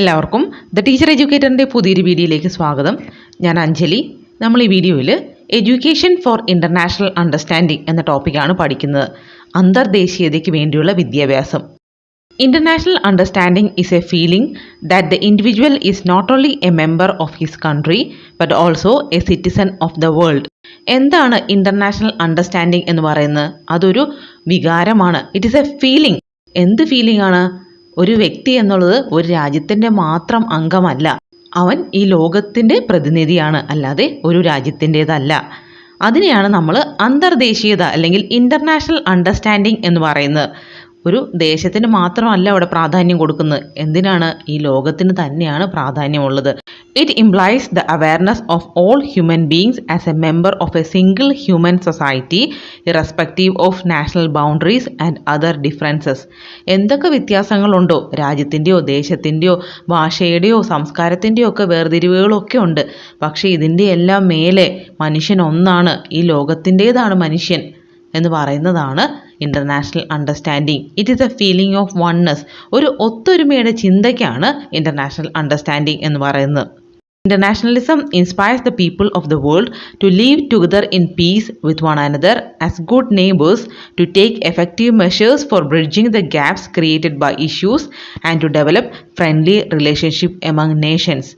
എല്ലാവർക്കും the teacher എഡ്യൂക്കേറ്ററിൻ്റെ പുതിയൊരു വീഡിയോയിലേക്ക് സ്വാഗതം. ഞാൻ അഞ്ജലി. നമ്മൾ ഈ വീഡിയോയിൽ എഡ്യൂക്കേഷൻ ഫോർ ഇൻ്റർനാഷണൽ അണ്ടർസ്റ്റാൻഡിംഗ് എന്ന ടോപ്പിക്കാണ് പഠിക്കുന്നത്. അന്തർദേശീയതയ്ക്ക് വേണ്ടിയുള്ള വിദ്യാഭ്യാസം. International understanding is a feeling that the individual is not only a member of his country but also a citizen of the world. എന്താണ് ഇൻ്റർനാഷണൽ അണ്ടർസ്റ്റാൻഡിംഗ് എന്ന് പറയുന്നത്? അതൊരു വികാരമാണ്. It is a feeling. എന്ത് ഫീലിംഗ് ആണ്? ഒരു വ്യക്തി എന്നുള്ളത് ഒരു രാജ്യത്തിൻ്റെ മാത്രം അംഗമല്ല. അവൻ ഈ ലോകത്തിൻ്റെ പ്രതിനിധിയാണ്, അല്ലാതെ ഒരു രാജ്യത്തിൻ്റേതല്ല. അതിനെയാണ് നമ്മൾ അന്തർദേശീയത അല്ലെങ്കിൽ ഇൻ്റർനാഷണൽ അണ്ടർസ്റ്റാൻഡിംഗ് എന്ന് പറയുന്നത്. ഒരു ദേശത്തിന് മാത്രമല്ല അവിടെ പ്രാധാന്യം കൊടുക്കുന്നത്. എന്തിനാണ്? ഈ ലോകത്തിന് തന്നെയാണ് പ്രാധാന്യമുള്ളത്. It implies the awareness of all human beings as a member of a single human society irrespective of national boundaries and other differences. എന്തൊക്കെ വ്യത്യാസങ്ങളുണ്ടോ, രാജ്യത്തിൻ്റെയോ ദേശത്തിൻ്റെയോ ഭാഷയുടെയോ സംസ്കാരത്തിൻ്റെയോ ഒക്കെ വേർതിരിവുകളൊക്കെ ഉണ്ട്. പക്ഷേ ഇതിൻ്റെ എല്ലാം മേലെ മനുഷ്യൻ ഒന്നാണ്. ഈ ലോകത്തിൻ്റേതാണ് മനുഷ്യൻ എന്ന് പറയുന്നതാണ് international understanding. It is a feeling of oneness. ഒരു ഒത്തൊരുമയുടെ ചിന്തയ്ക്കാണ് ഇൻ്റർനാഷണൽ അണ്ടർസ്റ്റാൻഡിംഗ് എന്ന് പറയുന്നത്. Internationalism inspires the people of the world to live together in peace with one another as good neighbors, to take effective measures for bridging the gaps created by issues, and to develop friendly relationship among nations.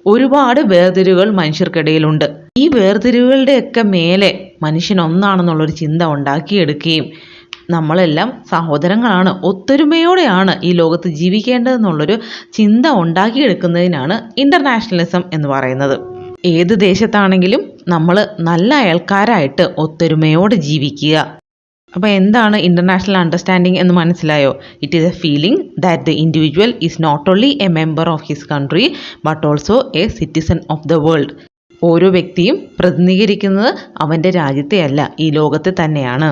ഒരുപാട് വേർതിരിവുകൾ മനുഷ്യർക്കിടയിലുണ്ട്. ഈ വേർതിരിവുകളുടെയൊക്കെ മേലെ മനുഷ്യൻ ഒന്നാണെന്നുള്ളൊരു ചിന്ത ഉണ്ടാക്കിയെടുക്കുകയും നമ്മളെല്ലാം സഹോദരങ്ങളാണ്, ഒത്തൊരുമയോടെയാണ് ഈ ലോകത്ത് ജീവിക്കേണ്ടതെന്നുള്ളൊരു ചിന്ത ഉണ്ടാക്കിയെടുക്കുന്നതിനാണ് ഇൻ്റർനാഷണലിസം എന്ന് പറയുന്നത്. ഏത് ദേശത്താണെങ്കിലും നമ്മൾ നല്ല അയൽക്കാരായിട്ട് ഒത്തൊരുമയോടെ ജീവിക്കുക. അപ്പോൾ എന്താണ് ഇൻ്റർനാഷണൽ അണ്ടർസ്റ്റാൻഡിംഗ് എന്ന് മനസ്സിലായോ? It is a feeling that the individual is not only a member of his country but also a citizen of the world. ഓരോ വ്യക്തിയും പ്രതിനിധീകരിക്കുന്നത് അവൻ്റെ രാജ്യത്തെയല്ല, ഈ ലോകത്തെ തന്നെയാണ്.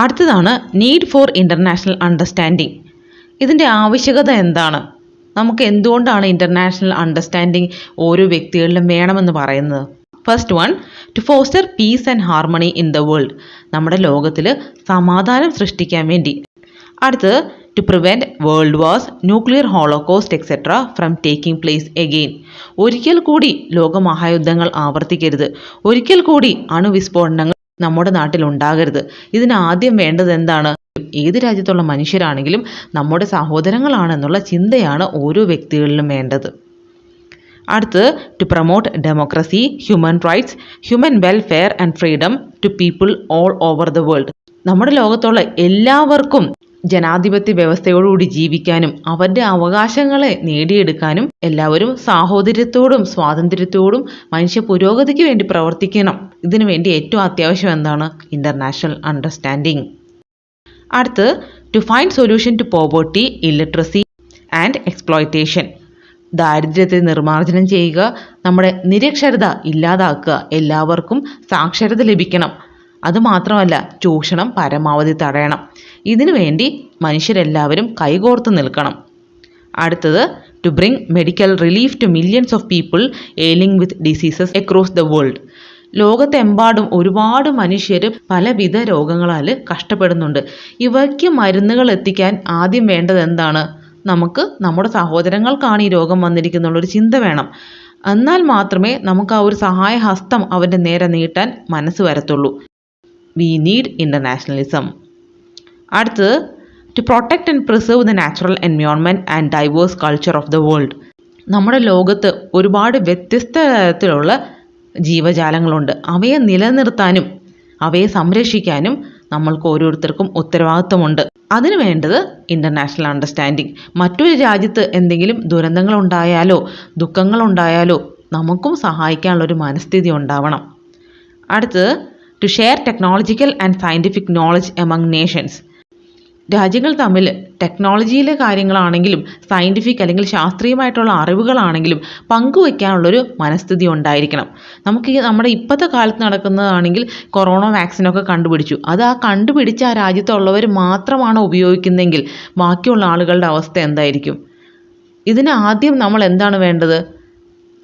അടുത്തതാണ് നീഡ് ഫോർ ഇൻ്റർനാഷണൽ അണ്ടർസ്റ്റാൻഡിംഗ്. ഇതിൻ്റെ ആവശ്യകത എന്താണ്? നമുക്ക് എന്തുകൊണ്ടാണ് ഇൻ്റർനാഷണൽ അണ്ടർസ്റ്റാൻഡിംഗ് ഓരോ വ്യക്തികളിലും വേണമെന്ന് പറയുന്നത്? First one, to foster peace and harmony in the world. നമ്മുടെ ലോകത്തിൽ സമാധാനം സൃഷ്ടിക്കാൻ വേണ്ടി. അടുത്തത്, to prevent world wars, nuclear holocaust etcetera from taking place again. ഒരിക്കൽ കൂടി ലോകമഹായുദ്ധങ്ങൾ ആവർത്തിക്കരുത്. ഒരിക്കൽ കൂടി അണുവിസ്ഫോടനങ്ങൾ നമ്മുടെ നാട്ടിൽ ഉണ്ടാകരുത്. ഇതിനാദ്യം വേണ്ടത് എന്താണ്? ഏത് രാജ്യത്തുള്ള മനുഷ്യരാണെങ്കിലും നമ്മുടെ സഹോദരങ്ങളാണെന്നുള്ള ചിന്തയാണ് ഓരോ വ്യക്തികളിലും വേണ്ടത്. അടുത്ത്, to promote democracy, human rights, human welfare and freedom to people all over the world. നമ്മുടെ ലോകത്തുള്ള എല്ലാവർക്കും ജനാധിപത്യ വ്യവസ്ഥയോടുകൂടി ജീവിക്കാനും അവരുടെ അവകാശങ്ങളെ നേടിയെടുക്കാനും എല്ലാവരും സാഹോദര്യത്തോടും സ്വാതന്ത്ര്യത്തോടും മനുഷ്യ പുരോഗതിക്ക് വേണ്ടി പ്രവർത്തിക്കണം. ഇതിനു വേണ്ടി ഏറ്റവും അത്യാവശ്യം എന്താണ്? International understanding. അടുത്ത്, to find solution to poverty, illiteracy and exploitation. ദാരിദ്ര്യത്തെ നിർമ്മാർജ്ജനം ചെയ്യുക, നമ്മുടെ നിരക്ഷരത ഇല്ലാതാക്കുക, എല്ലാവർക്കും സാക്ഷരത ലഭിക്കണം. അതുമാത്രമല്ല, ചൂഷണം പരമാവധി തടയണം. ഇതിനു വേണ്ടി മനുഷ്യരെല്ലാവരും കൈകോർത്ത് നിൽക്കണം. അടുത്തത്, to bring medical relief to millions of people ailing with diseases across the world. ലോകത്തെമ്പാടും ഒരുപാട് മനുഷ്യർ പലവിധ രോഗങ്ങളാൽ കഷ്ടപ്പെടുന്നുണ്ട്. ഇവയ്ക്ക് മരുന്നുകൾ എത്തിക്കാൻ ആദ്യം വേണ്ടത് എന്താണ്? നമുക്ക് നമ്മുടെ സഹോദരങ്ങൾക്കാണ് ഈ രോഗം വന്നിരിക്കുന്നുള്ളൊരു ചിന്ത വേണം. എന്നാൽ മാത്രമേ നമുക്ക് ആ ഒരു സഹായ ഹസ്തം അവൻ്റെ നേരെ നീട്ടാൻ മനസ്സ് വരത്തുള്ളൂ. We need internationalism. അടുത്തത്, to protect and preserve the natural environment and diverse culture of the world. നമ്മുടെ ലോകത്ത് ഒരുപാട് വ്യത്യസ്ത തരത്തിലുള്ള ജീവജാലങ്ങളുണ്ട്. അവയെ നിലനിർത്താനും അവയെ സംരക്ഷിക്കാനും നമ്മൾക്ക് ഓരോരുത്തർക്കും ഉത്തരവാദിത്വമുണ്ട്. അതിന് വേണ്ടത് ഇൻ്റർനാഷണൽ അണ്ടർസ്റ്റാൻഡിംഗ്. മറ്റൊരു രാജ്യത്ത് എന്തെങ്കിലും ദുരന്തങ്ങളുണ്ടായാലോ ദുഃഖങ്ങളുണ്ടായാലോ നമുക്കും സഹായിക്കാനുള്ളൊരു മനസ്ഥിതി ഉണ്ടാവണം. അടുത്തത്, to share technological and scientific knowledge among nations. രാജ്യങ്ങൾ തമ്മിൽ ടെക്നോളജിയിലെ കാര്യങ്ങളാണെങ്കിലും സയൻറ്റിഫിക് അല്ലെങ്കിൽ ശാസ്ത്രീയമായിട്ടുള്ള അറിവുകളാണെങ്കിലും പങ്കുവയ്ക്കാനുള്ളൊരു മനസ്ഥിതി ഉണ്ടായിരിക്കണം. നമുക്ക് നമ്മുടെ ഇപ്പോഴത്തെ കാലത്ത് നടക്കുന്നതാണെങ്കിൽ കൊറോണ വാക്സിനൊക്കെ കണ്ടുപിടിച്ചു. അത് ആ കണ്ടുപിടിച്ച ആ രാജ്യത്തുള്ളവർ മാത്രമാണ് ഉപയോഗിക്കുന്നതെങ്കിൽ ബാക്കിയുള്ള ആളുകളുടെ അവസ്ഥ എന്തായിരിക്കും? ഇതിന് ആദ്യം നമ്മൾ എന്താണ് വേണ്ടത്?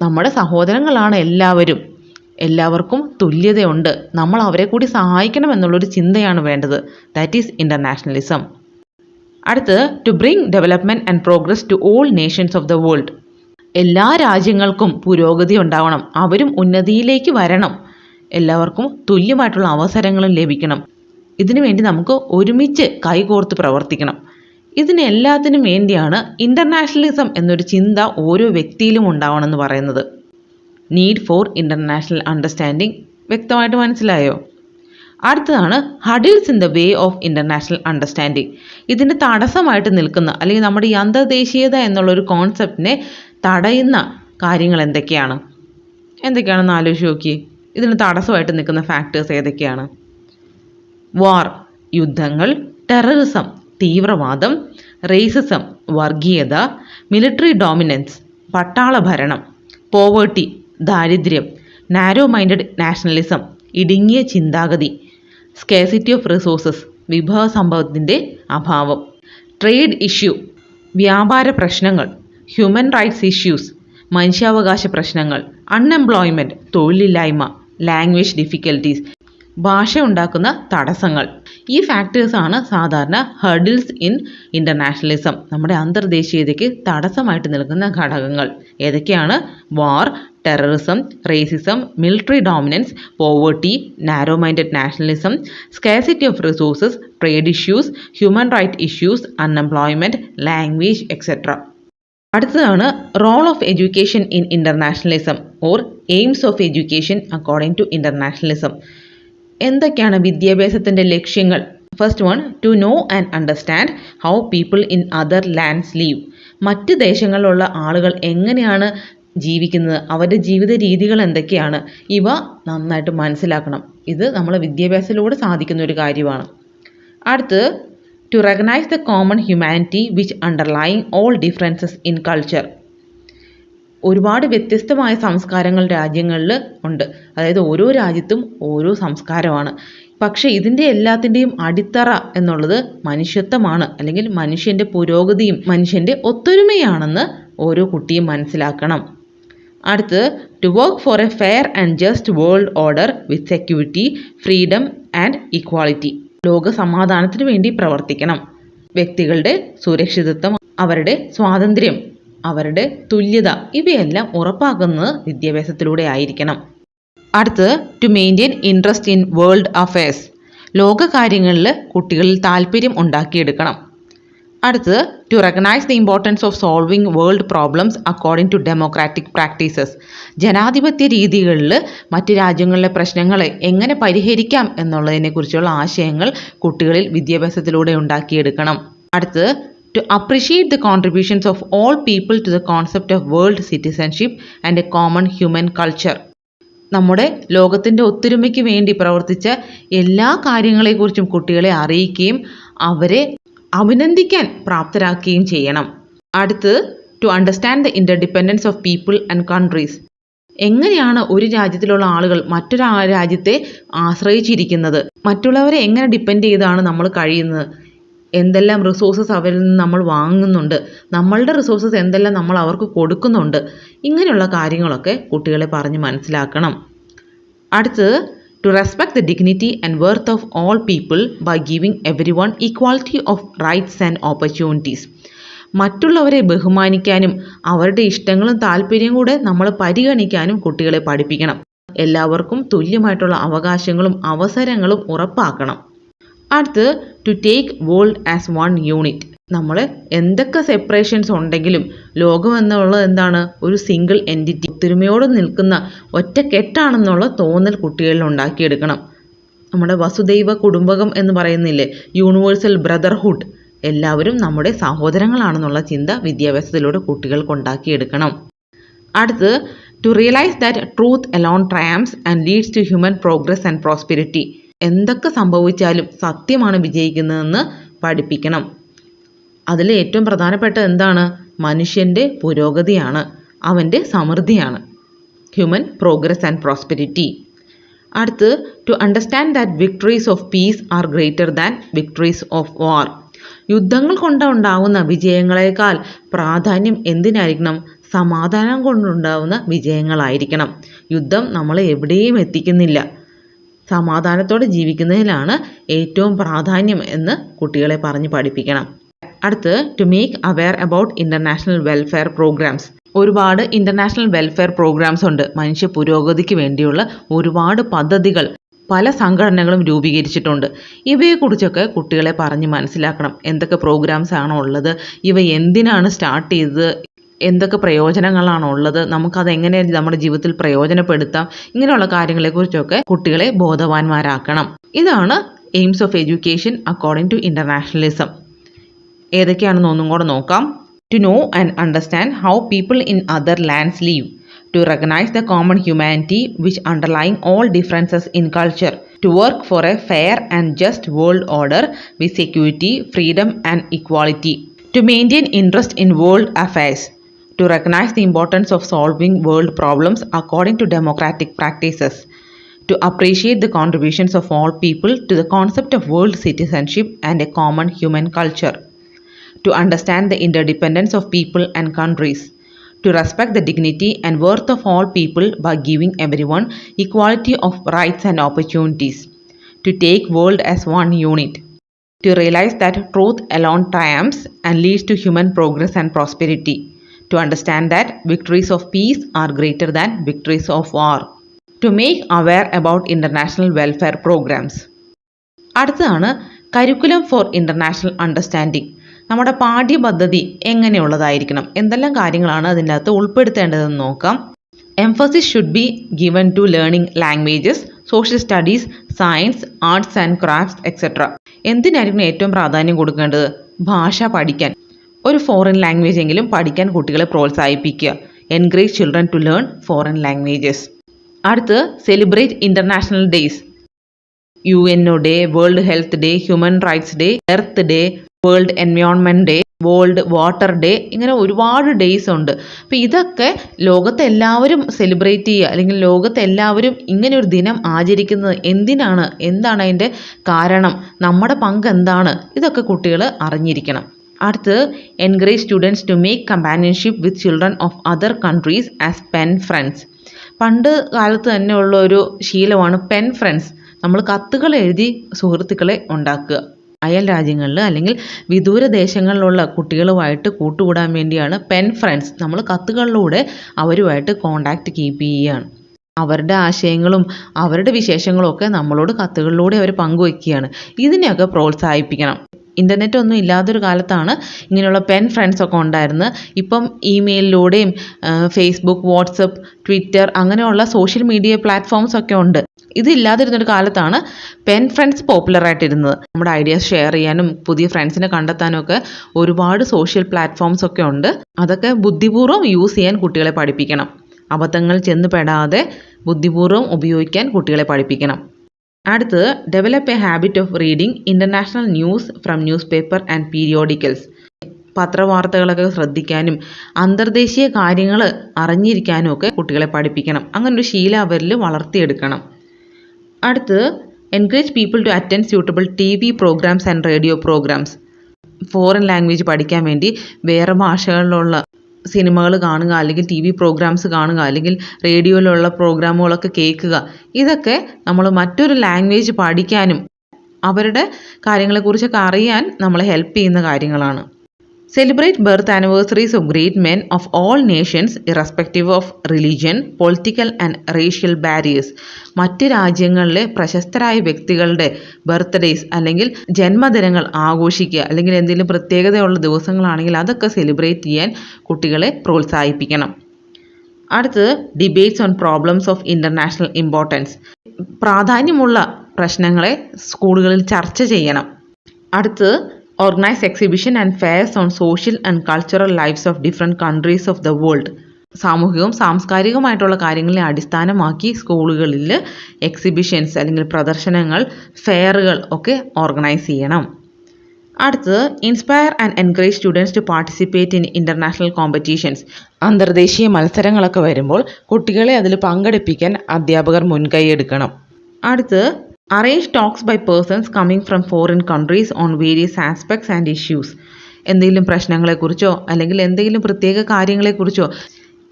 നമ്മുടെ സഹോദരങ്ങളാണ് എല്ലാവരും. എല്ലാവർക്കും തുല്യതയുണ്ട്. നമ്മൾ അവരെ കൂടി സഹായിക്കണം എന്നുള്ളൊരു ചിന്തയാണ് വേണ്ടത്. That is internationalism. അടുത്ത് to bring development and progress to all nations of the world. എല്ലാ രാജ്യങ്ങൾക്കും പുരോഗതി ഉണ്ടാവണം, അവരും ഉന്നതിയിലേക്ക് വരണം, എല്ലാവർക്കും തുല്യമായിട്ടുള്ള അവസരങ്ങളും ലഭിക്കണം. ഇതിനു വേണ്ടി നമുക്ക് ഒരുമിച്ച് കൈകോർത്ത് പ്രവർത്തിക്കണം. ഇതിനെല്ലാത്തിനും വേണ്ടിയാണ് ഇൻ്റർനാഷണലിസം എന്നൊരു ചിന്ത ഓരോ വ്യക്തിയിലും ഉണ്ടാവണമെന്ന് പറയുന്നത്. നീഡ് ഫോർ ഇൻ്റർനാഷണൽ അണ്ടർസ്റ്റാൻഡിങ് വ്യക്തമായിട്ട് മനസ്സിലായോ? അടുത്തതാണ് hurdles in the way of international understanding. ഇതിന് തടസ്സമായിട്ട് നിൽക്കുന്ന അല്ലെങ്കിൽ നമ്മുടെ ഈ അന്തർദേശീയത എന്നുള്ളൊരു കോൺസെപ്റ്റിനെ തടയുന്ന കാര്യങ്ങൾ എന്തൊക്കെയാണെന്ന് ആലോചിച്ച് നോക്കി. ഇതിന് തടസ്സമായിട്ട് നിൽക്കുന്ന ഫാക്ടേഴ്സ് ഏതൊക്കെയാണ്? വാർ യുദ്ധങ്ങൾ, ടെററിസം തീവ്രവാദം, റേസിസം വർഗീയത, മിലിറ്ററി ഡോമിനൻസ് പട്ടാള ഭരണം, പോവേർട്ടി ദാരിദ്ര്യം, നാരോ മൈൻഡഡ് നാഷണലിസം ഇടുങ്ങിയ ചിന്താഗതി, സ്കേസിറ്റി ഓഫ് റിസോഴ്സസ് വിഭവസമ്പത്തിൻ്റെ അഭാവം, ട്രേഡ് ഇഷ്യൂ വ്യാപാര പ്രശ്നങ്ങൾ, ഹ്യൂമൻ റൈറ്റ്സ് ഇഷ്യൂസ് മനുഷ്യാവകാശ പ്രശ്നങ്ങൾ, അൺഎംപ്ലോയ്മെൻറ്റ് തൊഴിലില്ലായ്മ, ലാംഗ്വേജ് ഡിഫിക്കൽട്ടീസ് ഭാഷ ഉണ്ടാക്കുന്ന തടസ്സങ്ങൾ. ഈ ഫാക്ടേഴ്സാണ് സാധാരണ ഹർഡിൽസ് ഇൻ ഇൻ്റർനാഷണലിസം, നമ്മുടെ അന്തർദേശീയതയ്ക്ക് തടസ്സമായിട്ട് നിൽക്കുന്ന ഘടകങ്ങൾ. ഏതൊക്കെയാണ്? War, terrorism, racism, military dominance, poverty, narrow minded nationalism, scarcity of resources, trade issues, human right issues, unemployment, language etcetera. അടുത്തതാണ് role of education in internationalism or aims of education according to internationalism. എന്തൊക്കെയാണ് വിദ്യാഭ്യാസത്തിൻ്റെ ലക്ഷ്യങ്ങൾ? First one, to know and understand how people in other lands live. മറ്റ് ദേശങ്ങളിലുള്ള ആളുകൾ എങ്ങനെയാണ് ജീവിക്കുന്നത്, അവരുടെ ജീവിത രീതികൾ എന്തൊക്കെയാണ്, ഇവ നന്നായിട്ട് മനസ്സിലാക്കണം. ഇത് നമ്മൾ വിദ്യാഭ്യാസത്തിലൂടെ സാധിക്കുന്ന ഒരു കാര്യമാണ്. അടുത്ത്, to recognise the common humanity which underlying all differences in culture. ഒരുപാട് വ്യത്യസ്തമായ സംസ്കാരങ്ങൾ രാജ്യങ്ങളിൽ ഉണ്ട്. അതായത് ഓരോ രാജ്യത്തും ഓരോ സംസ്കാരമാണ്. പക്ഷേ ഇതിൻ്റെ എല്ലാത്തിൻ്റെയും അടിത്തറ എന്നുള്ളത് മനുഷ്യത്വമാണ്, അല്ലെങ്കിൽ മനുഷ്യൻ്റെ പുരോഗതിയും മനുഷ്യൻ്റെ ഒത്തൊരുമയാണെന്ന് ഓരോ കുട്ടിയും മനസ്സിലാക്കണം. അടുത്ത്, to work for a fair and just world order with security, freedom and equality. ലോക സമാധാനത്തിന് വേണ്ടി പ്രവർത്തിക്കണം. വ്യക്തികളുടെ സുരക്ഷിതത്വം, അവരുടെ സ്വാതന്ത്ര്യം, അവരുടെ തുല്യത ഇവയെല്ലാം ഉറപ്പാക്കുന്നത് വിദ്യാഭ്യാസത്തിലൂടെ ആയിരിക്കണം. അടുത്ത്, to maintain interest in world affairs. ലോക കാര്യങ്ങളിൽ കുട്ടികളിൽ താല്പര്യം ഉണ്ടാക്കിയെടുക്കണം. അടുത്ത്, to recognise the importance of solving world problems according to democratic practices. ജനാധിപത്യ രീതികളിൽ മറ്റ് രാജ്യങ്ങളിലെ പ്രശ്നങ്ങളെ എങ്ങനെ പരിഹരിക്കാം എന്നുള്ളതിനെക്കുറിച്ചുള്ള ആശയങ്ങൾ കുട്ടികളിൽ വിദ്യാഭ്യാസത്തിലൂടെ ഉണ്ടാക്കിയെടുക്കണം. അടുത്ത്, to appreciate the contributions of all people to the concept of world citizenship and a common human culture. നമ്മുടെ ലോകത്തിൻ്റെ ഒത്തൊരുമയ്ക്ക് വേണ്ടി പ്രവർത്തിച്ച എല്ലാ കാര്യങ്ങളെക്കുറിച്ചും കുട്ടികളെ അറിയിക്കുകയും അവരെ അഭിനന്ദിക്കാൻ പ്രാപ്തരാക്കുകയും ചെയ്യണം. അടുത്ത്, to understand the interdependence of people and countries. എങ്ങനെയാണ് ഒരു രാജ്യത്തിലുള്ള ആളുകൾ മറ്റൊരു രാജ്യത്തെ ആശ്രയിച്ചിരിക്കുന്നത്, മറ്റുള്ളവരെ എങ്ങനെ ഡിപ്പെൻഡ് ചെയ്താണ് നമ്മൾ കഴിയുന്നത്, എന്തെല്ലാം റിസോഴ്സസ് അവരിൽ നിന്ന് നമ്മൾ വാങ്ങുന്നുണ്ട്, നമ്മളുടെ റിസോഴ്സസ് എന്തെല്ലാം നമ്മൾ അവർക്ക് കൊടുക്കുന്നുണ്ട്, ഇങ്ങനെയുള്ള കാര്യങ്ങളൊക്കെ കുട്ടികളെ പറഞ്ഞ് മനസ്സിലാക്കണം. അടുത്തത്, to respect the dignity and worth of all people by giving every one equality of rights and opportunities. മറ്റുള്ളവരെ ബഹുമാനിക്കാനും അവരുടെ ഇഷ്ടങ്ങളും താല്പര്യവും കൂടെ നമ്മൾ പരിഗണിക്കാനും കുട്ടികളെ പഠിപ്പിക്കണം. എല്ലാവർക്കും തുല്യമായിട്ടുള്ള അവകാശങ്ങളും അവസരങ്ങളും ഉറപ്പാക്കണം. അടുത്ത്, to take world as one unit. നമ്മൾ എന്തൊക്കെ സെപ്പറേഷൻസ് ഉണ്ടെങ്കിലും ലോകം എന്നുള്ളത് എന്താണ്? ഒരു സിംഗിൾ എൻറ്റിറ്റി, ഒത്തൊരുമയോടെ നിൽക്കുന്ന ഒറ്റക്കെട്ടാണെന്നുള്ള തോന്നൽ കുട്ടികളിൽ ഉണ്ടാക്കിയെടുക്കണം. നമ്മുടെ വസുദൈവ കുടുംബകം എന്ന് പറയുന്നില്ലേ, യൂണിവേഴ്സൽ ബ്രദർഹുഡ്, എല്ലാവരും നമ്മുടെ സഹോദരങ്ങളാണെന്നുള്ള ചിന്ത വിദ്യാഭ്യാസത്തിലൂടെ കുട്ടികൾക്ക് ഉണ്ടാക്കിയെടുക്കണം. അടുത്ത്, to realise that truth alone triumphs and leads to human progress and prosperity. എന്തൊക്കെ സംഭവിച്ചാലും സത്യമാണ് വിജയിക്കുന്നതെന്ന് പഠിപ്പിക്കണം. അതിൽ ഏറ്റവും പ്രധാനപ്പെട്ട എന്താണ്? മനുഷ്യൻ്റെ പുരോഗതിയാണ്, അവൻ്റെ സമൃദ്ധിയാണ്, ഹ്യൂമൻ പ്രോഗ്രസ് ആൻഡ് പ്രോസ്പെരിറ്റി. അടുത്ത്, to understand that victories of peace are greater than victories of war. യുദ്ധങ്ങൾ കൊണ്ടുണ്ടാവുന്ന വിജയങ്ങളെക്കാൾ പ്രാധാന്യം എന്തിനായിരിക്കണം? സമാധാനം കൊണ്ടുണ്ടാവുന്ന വിജയങ്ങളായിരിക്കണം. യുദ്ധം നമ്മളെ എവിടെയും എത്തിക്കുന്നില്ല, സമാധാനത്തോടെ ജീവിക്കുന്നതിലാണ് ഏറ്റവും പ്രാധാന്യം എന്ന് കുട്ടികളെ പറഞ്ഞ് പഠിപ്പിക്കണം. അടുത്ത് to make aware about international welfare programmes. ഒരുപാട് ഇൻ്റർനാഷണൽ വെൽഫെയർ പ്രോഗ്രാംസ് ഉണ്ട്. മനുഷ്യ പുരോഗതിക്ക് വേണ്ടിയുള്ള ഒരുപാട് പദ്ധതികൾ പല സംഘടനകളും രൂപീകരിച്ചിട്ടുണ്ട്. ഇവയെക്കുറിച്ചൊക്കെ കുട്ടികളെ പറഞ്ഞ് മനസ്സിലാക്കണം. എന്തൊക്കെ പ്രോഗ്രാംസ് ആണോ ഉള്ളത്, ഇവ എന്തിനാണ് സ്റ്റാർട്ട് ചെയ്തത്, എന്തൊക്കെ പ്രയോജനങ്ങളാണ് ഉള്ളത്, നമുക്കതെങ്ങനെ നമ്മുടെ ജീവിതത്തിൽ പ്രയോജനപ്പെടുത്താം, ഇങ്ങനെയുള്ള കാര്യങ്ങളെക്കുറിച്ചൊക്കെ കുട്ടികളെ ബോധവാന്മാരാക്കണം. ഇതാണ് aims of education according to internationalism. ഏതൊക്കെയാണെന്ന് ഒന്നും കൂടെ നോക്കാം. To know and understand how people in other lands live. To recognize the common humanity which underlying all differences in culture, to work for a fair and just world order with security, freedom and equality, to maintain interest in world affairs, to recognize the importance of solving world problems according to democratic practices, to appreciate the contributions of all people to the concept of world citizenship and a common human culture, to understand the interdependence of people and countries, to respect the dignity and worth of all people by giving everyone equality of rights and opportunities, to take world as one unit, to realize that truth alone triumphs and leads to human progress and prosperity, to understand that victories of peace are greater than victories of war, to make aware about international welfare programs. അടുത്തതാണ് curriculum for international understanding. നമ്മുടെ പാഠ്യപദ്ധതി എങ്ങനെയുള്ളതായിരിക്കണം, എന്തെല്ലാം കാര്യങ്ങളാണ് അതിൻ്റെ അകത്ത് ഉൾപ്പെടുത്തേണ്ടതെന്ന് നോക്കാം. Emphasis should be given to learning languages, social studies, science, arts and crafts etcetera. എന്തിനായിരിക്കണം ഏറ്റവും പ്രാധാന്യം കൊടുക്കേണ്ടത്? ഭാഷ പഠിക്കാൻ, ഒരു ഫോറിൻ ലാംഗ്വേജ് എങ്കിലും പഠിക്കാൻ കുട്ടികളെ പ്രോത്സാഹിപ്പിക്കുക. Encourage children to learn foreign languages. അടുത്ത് celebrate international days. UNO day, world health day, human rights day, earth day, world environment day, world water day, ഇങ്ങനെ ഒരുപാട് ഡേയ്സ് ഉണ്ട്. അപ്പോൾ ഇതൊക്കെ ലോകത്തെല്ലാവരും സെലിബ്രേറ്റ് ചെയ്യുക, അല്ലെങ്കിൽ ലോകത്തെല്ലാവരും ഇങ്ങനെ ഒരു ദിനം ആചരിക്കുന്നത് എന്തിനാണ്, എന്താണ് അതിൻ്റെ കാരണം, നമ്മുടെ പങ്ക് എന്താണ്, ഇതൊക്കെ കുട്ടികൾ അറിഞ്ഞിരിക്കണം. അടുത്ത് encourage students to make companionship with children of other countries as pen friends. പണ്ട് കാലത്ത് തന്നെ ഉള്ള ഒരു ശീലമാണ് പെൻ ഫ്രണ്ട്സ്. നമ്മൾ കത്തുകൾ എഴുതി സുഹൃത്തുക്കളെ ഉണ്ടാക്കുക. അയൽ രാജ്യങ്ങളിൽ അല്ലെങ്കിൽ വിദൂര ദേശങ്ങളിലുള്ള കുട്ടികളുമായിട്ട് കൂട്ടുകൂടാൻ വേണ്ടിയാണ് പെൻ ഫ്രണ്ട്സ്. നമ്മൾ കത്തുകളിലൂടെ അവരുമായിട്ട് കോണ്ടാക്റ്റ് കീപ്പ് ചെയ്യുകയാണ്. അവരുടെ ആശയങ്ങളും അവരുടെ വിശേഷങ്ങളും ഒക്കെ നമ്മളോട് കത്തുകളിലൂടെ അവർ പങ്കുവയ്ക്കുകയാണ്. ഇതിനെയൊക്കെ പ്രോത്സാഹിപ്പിക്കണം. ഇൻ്റർനെറ്റ് ഒന്നും ഇല്ലാത്തൊരു കാലത്താണ് ഇങ്ങനെയുള്ള പെൻ ഫ്രണ്ട്സ് ഒക്കെ ഉണ്ടായിരുന്നത്. ഇപ്പം ഇമെയിലിലൂടെയും ഫേസ്ബുക്ക്, വാട്സപ്പ്, ട്വിറ്റർ അങ്ങനെയുള്ള സോഷ്യൽ മീഡിയ പ്ലാറ്റ്ഫോംസ് ഒക്കെ ഉണ്ട്. ഇതില്ലാതിരുന്നൊരു കാലത്താണ് പെൻ ഫ്രണ്ട്സ് പോപ്പുലറായിട്ടിരുന്നത്. നമ്മുടെ ഐഡിയാസ് ഷെയർ ചെയ്യാനും പുതിയ ഫ്രണ്ട്സിനെ കണ്ടെത്താനും ഒക്കെ ഒരുപാട് സോഷ്യൽ പ്ലാറ്റ്ഫോംസ് ഒക്കെ ഉണ്ട്. അതൊക്കെ ബുദ്ധിപൂർവ്വം യൂസ് ചെയ്യാൻ കുട്ടികളെ പഠിപ്പിക്കണം. അബദ്ധങ്ങൾ ചെന്ന് പെടാതെ ബുദ്ധിപൂർവ്വം ഉപയോഗിക്കാൻ കുട്ടികളെ പഠിപ്പിക്കണം. അടുത്ത് develop a habit of reading international news from newspaper and periodicals. പത്രവാർത്തകളൊക്കെ ശ്രദ്ധിക്കാനും അന്തർദേശീയ കാര്യങ്ങൾ അറിഞ്ഞിരിക്കാനും ഒക്കെ കുട്ടികളെ പഠിപ്പിക്കണം. അങ്ങനൊരു ശീലം അവരിൽ വളർത്തിയെടുക്കണം. അടുത്ത് encourage people to attend suitable TV programmes and radio programmes. Foreign language പഠിക്കാൻ വേണ്ടി വേറെ ഭാഷകളിലുള്ള സിനിമകൾ കാണുക, അല്ലെങ്കിൽ TV പ്രോഗ്രാംസ് കാണുക, അല്ലെങ്കിൽ റേഡിയോയിലുള്ള പ്രോഗ്രാമുകളൊക്കെ കേൾക്കുക. ഇതൊക്കെ നമ്മൾ മറ്റൊരു ലാംഗ്വേജ് പഠിക്കാനും അവരുടെ കാര്യങ്ങളെക്കുറിച്ചൊക്കെ അറിയാൻ നമ്മളെ ഹെൽപ്പ് ചെയ്യുന്ന കാര്യങ്ങളാണ്. Celebrate birth anniversaries of great men of all Nations irrespective of religion, political and racial barriers. മറ്റ് രാജ്യങ്ങളിലെ പ്രശസ്തരായ വ്യക്തികളുടെ ബർത്ത്ഡേയ്സ് അല്ലെങ്കിൽ ജന്മദിനങ്ങൾ ആഘോഷിക്കുക, അല്ലെങ്കിൽ എന്തെങ്കിലും പ്രത്യേകതയുള്ള ദിവസങ്ങളാണെങ്കിൽ അതൊക്കെ സെലിബ്രേറ്റ് ചെയ്യാൻ കുട്ടികളെ പ്രോത്സാഹിപ്പിക്കണം. അടുത്ത് debates on problems of international importance. പ്രാധാന്യമുള്ള പ്രശ്നങ്ങളെ സ്കൂളുകളിൽ ചർച്ച ചെയ്യണം. അടുത്ത് organize exhibition and fairs on social and cultural lives of different countries of the world. സാമൂഹികവും സാംസ്കാരികവുമായിട്ടുള്ള കാര്യങ്ങളെ അടിസ്ഥാനമാക്കി സ്കൂളുകളിൽ എക്സിബിഷൻസ് അല്ലെങ്കിൽ പ്രദർശനങ്ങൾ, ഫെയറുകൾ ഒക്കെ ഓർഗനൈസ് ചെയ്യണം. അടുത്തത് inspire and encourage students to participate in international competitions. അന്തർദേശീയ മത്സരങ്ങളൊക്കെ വരുമ്പോൾ കുട്ടികളെ അതിൽ പങ്കെടുപ്പിക്കാൻ അധ്യാപകർ മുൻകൈ എടുക്കണം. അടുത്ത് arrange talks by persons coming from foreign countries on various aspects and issues. എന്തെങ്കിലും പ്രശ്നങ്ങളെക്കുറിച്ചോ അല്ലെങ്കിൽ എന്തെങ്കിലും പ്രത്യേക കാര്യങ്ങളെക്കുറിച്ചോ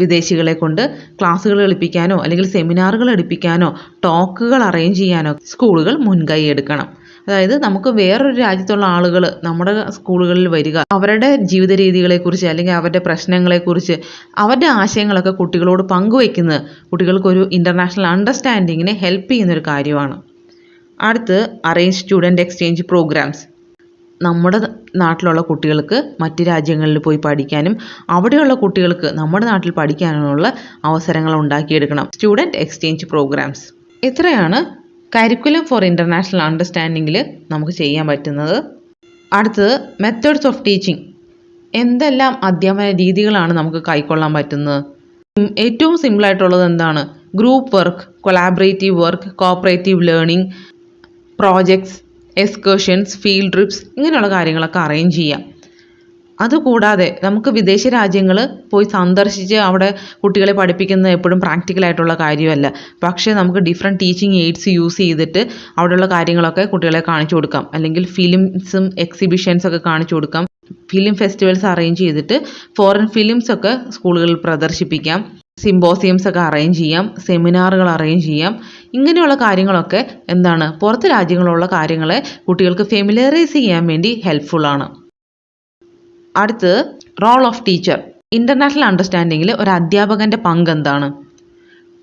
വിദേശികളെ കൊണ്ട് ക്ലാസ്സുകൾ എടുപ്പിക്കാനോ അല്ലെങ്കിൽ സെമിനാറുകൾ എടുപ്പിക്കാനോ ടോക്കുകൾ അറേഞ്ച് ചെയ്യാനോ സ്കൂളുകൾ മുൻകൈ എടുക്കണം. അതായത് നമുക്ക് വേറൊരു രാജ്യത്തുള്ള ആളുകൾ നമ്മുടെ സ്കൂളുകളിൽ വരിക, അവരുടെ ജീവിത രീതികളെക്കുറിച്ച് അല്ലെങ്കിൽ അവരുടെ പ്രശ്നങ്ങളെക്കുറിച്ച് അവരുടെ ആശയങ്ങളൊക്കെ കുട്ടികളോട് പങ്കുവയ്ക്കുന്നത് കുട്ടികൾക്കൊരു ഇൻ്റർനാഷണൽ അണ്ടർസ്റ്റാൻഡിങ്ങിനെ ഹെൽപ്പ് ചെയ്യുന്നൊരു കാര്യമാണ്. അടുത്ത് അറേഞ്ച് സ്റ്റുഡൻറ്റ് എക്സ്ചേഞ്ച് പ്രോഗ്രാംസ്. നമ്മുടെ നാട്ടിലുള്ള കുട്ടികൾക്ക് മറ്റ് രാജ്യങ്ങളിൽ പോയി പഠിക്കാനും അവിടെയുള്ള കുട്ടികൾക്ക് നമ്മുടെ നാട്ടിൽ പഠിക്കാനുമുള്ള അവസരങ്ങൾ ഉണ്ടാക്കിയെടുക്കണം. Student exchange programmes. ഇത്രയാണ് കരിക്കുലം ഫോർ ഇൻ്റർനാഷണൽ അണ്ടർസ്റ്റാൻഡിങ്ങിൽ നമുക്ക് ചെയ്യാൻ പറ്റുന്നത്. അടുത്തത് മെത്തേഡ്സ് ഓഫ് ടീച്ചിങ്. എന്തെല്ലാം അധ്യാപന രീതികളാണ് നമുക്ക് കൈക്കൊള്ളാൻ പറ്റുന്നത്? ഏറ്റവും സിമ്പിളായിട്ടുള്ളത് എന്താണ്? Group work, collaborative work, cooperative learning, projects, excursions, field trips, ഇങ്ങനെയുള്ള കാര്യങ്ങളൊക്കെ അറേഞ്ച് ചെയ്യാം. അതുകൂടാതെ നമുക്ക് വിദേശ രാജ്യങ്ങൾ പോയി സന്ദർശിച്ച് അവിടെ കുട്ടികളെ പഠിപ്പിക്കുന്നത് എപ്പോഴും പ്രാക്ടിക്കലായിട്ടുള്ള കാര്യമല്ല. പക്ഷേ നമുക്ക് ഡിഫറെൻറ്റ് ടീച്ചിങ് എയ്ഡ്സ് യൂസ് ചെയ്തിട്ട് അവിടെയുള്ള കാര്യങ്ങളൊക്കെ കുട്ടികളെ കാണിച്ചു കൊടുക്കാം. അല്ലെങ്കിൽ ഫിലിംസും എക്സിബിഷൻസൊക്കെ കാണിച്ചു കൊടുക്കാം. ഫിലിം ഫെസ്റ്റിവൽസ് അറേഞ്ച് ചെയ്തിട്ട് ഫോറിൻ ഫിലിംസൊക്കെ സ്കൂളുകളിൽ പ്രദർശിപ്പിക്കാം. സിമ്പോസിയംസ് ഒക്കെ അറേഞ്ച് ചെയ്യാം. സെമിനാറുകൾ അറേഞ്ച് ചെയ്യാം. ഇങ്ങനെയുള്ള കാര്യങ്ങളൊക്കെ എന്താണ്, പുറത്ത് രാജ്യങ്ങളുള്ള കാര്യങ്ങളെ കുട്ടികൾക്ക് ഫെമിലറൈസ് ചെയ്യാൻ വേണ്ടി ഹെൽപ്ഫുള്ളാണ്. അടുത്ത് റോൾ ഓഫ് ടീച്ചർ. ഇൻ്റർനാഷണൽ അണ്ടർസ്റ്റാൻഡിങ്ങിൽ ഒരു അധ്യാപകൻ്റെ പങ്ക് എന്താണ്?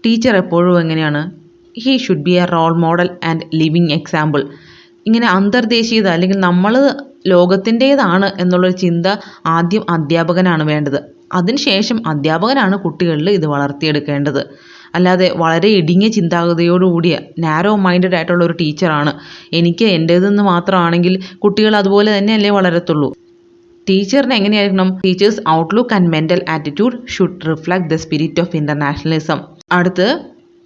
ടീച്ചർ എപ്പോഴും എങ്ങനെയാണ്? He should be a role model and living example. ഇങ്ങനെ അന്തർദേശീയത അല്ലെങ്കിൽ നമ്മൾ ലോകത്തിൻ്റേതാണ് എന്നുള്ളൊരു ചിന്ത ആദ്യം അധ്യാപകനാണ് വേണ്ടത്. അതിനുശേഷം അധ്യാപകനാണ് കുട്ടികളിൽ ഇത് വളർത്തിയെടുക്കേണ്ടത്. അല്ലാതെ വളരെ ഇടുങ്ങിയ ചിന്താഗതിയോടുകൂടിയ നാരോ മൈൻഡഡ് ആയിട്ടുള്ള ഒരു ടീച്ചറാണ് എനിക്ക് എൻ്റേതെന്ന് മാത്രമാണെങ്കിൽ കുട്ടികൾ അതുപോലെ തന്നെയല്ലേ വളരത്തുള്ളൂ. ടീച്ചറിന് എങ്ങനെയായിരിക്കണം? Teachers outlook and mental attitude should reflect the spirit of internationalism. അടുത്ത്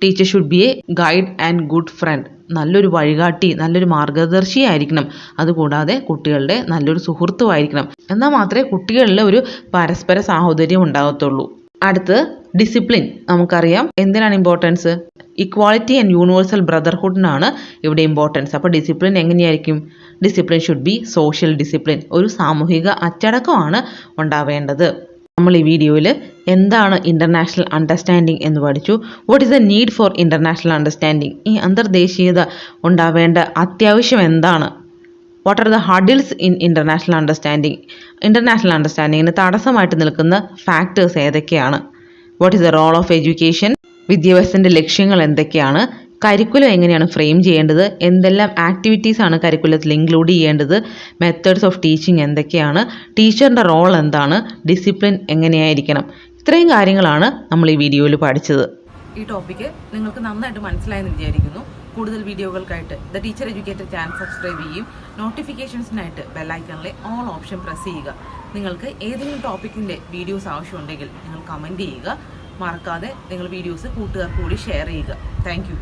teacher should be a guide and good friend. നല്ലൊരു വഴികാട്ടി, നല്ലൊരു മാർഗദർശിയായിരിക്കണം. അതുകൂടാതെ കുട്ടികളുടെ നല്ലൊരു സുഹൃത്തുമായിരിക്കണം. എന്നാൽ മാത്രമേ കുട്ടികളിൽ ഒരു പരസ്പര സാഹോദര്യം ഉണ്ടാകത്തുള്ളൂ. അടുത്ത് ഡിസിപ്ലിൻ. നമുക്കറിയാം എന്തിനാണ് ഇമ്പോർട്ടൻസ്? ഇക്വാളിറ്റി ആൻഡ് യൂണിവേഴ്സൽ ബ്രദർഹുഡിനാണ് ഇവിടെ ഇമ്പോർട്ടൻസ്. അപ്പോൾ ഡിസിപ്ലിൻ എങ്ങനെയായിരിക്കും? Discipline should be social discipline. ഒരു സാമൂഹിക അച്ചടക്കമാണ് ഉണ്ടാവേണ്ടത്. നമ്മൾ ഈ വീഡിയോയിൽ എന്താണ് ഇൻ്റർനാഷണൽ അണ്ടർസ്റ്റാൻഡിങ് എന്ന് പഠിച്ചു. What is the need for international understanding? ഈ അന്തർദേശീയത ഉണ്ടാവേണ്ട അത്യാവശ്യം എന്താണ്? What are the hurdles in international understanding? International അണ്ടർസ്റ്റാൻഡിങ്ങിന് തടസ്സമായിട്ട് നിൽക്കുന്ന ഫാക്ടേഴ്സ് ഏതൊക്കെയാണ്? What is the role of education? വിദ്യാഭ്യാസത്തിൻ്റെ ലക്ഷ്യങ്ങൾ എന്തൊക്കെയാണ്? കരിക്കുലം എങ്ങനെയാണ് ഫ്രെയിം ചെയ്യേണ്ടത്? എന്തെല്ലാം ആക്ടിവിറ്റീസാണ് കരിക്കുലത്തിൽ ഇൻക്ലൂഡ് ചെയ്യേണ്ടത്? മെത്തേഡ്സ് ഓഫ് ടീച്ചിങ് എന്തൊക്കെയാണ്? ടീച്ചറിൻ്റെ റോൾ എന്താണ്? ഡിസിപ്ലിൻ എങ്ങനെയായിരിക്കണം? ഇത്രയും കാര്യങ്ങളാണ് നമ്മൾ ഈ വീഡിയോയിൽ പഠിച്ചത്. ഈ ടോപ്പിക്ക് നിങ്ങൾക്ക് നന്നായിട്ട് മനസ്സിലായെന്ന് വിചാരിക്കുന്നു. കൂടുതൽ വീഡിയോകൾക്കായിട്ട് the teacher educator channel subscribe ചെയ്യും. നോട്ടിഫിക്കേഷൻസിനായിട്ട് ബെല്ലൈക്കണിലെ ഓൾ ഓപ്ഷൻ പ്രസ് ചെയ്യുക. നിങ്ങൾക്ക് ഏതെങ്കിലും ടോപ്പിക്കിൻ്റെ വീഡിയോസ് ആവശ്യമുണ്ടെങ്കിൽ നിങ്ങൾ കമൻറ്റ് ചെയ്യുക. മറക്കാതെ നിങ്ങൾ വീഡിയോസ് കൂട്ടുകാർക്ക് കൂടി ഷെയർ ചെയ്യുക. Thank you.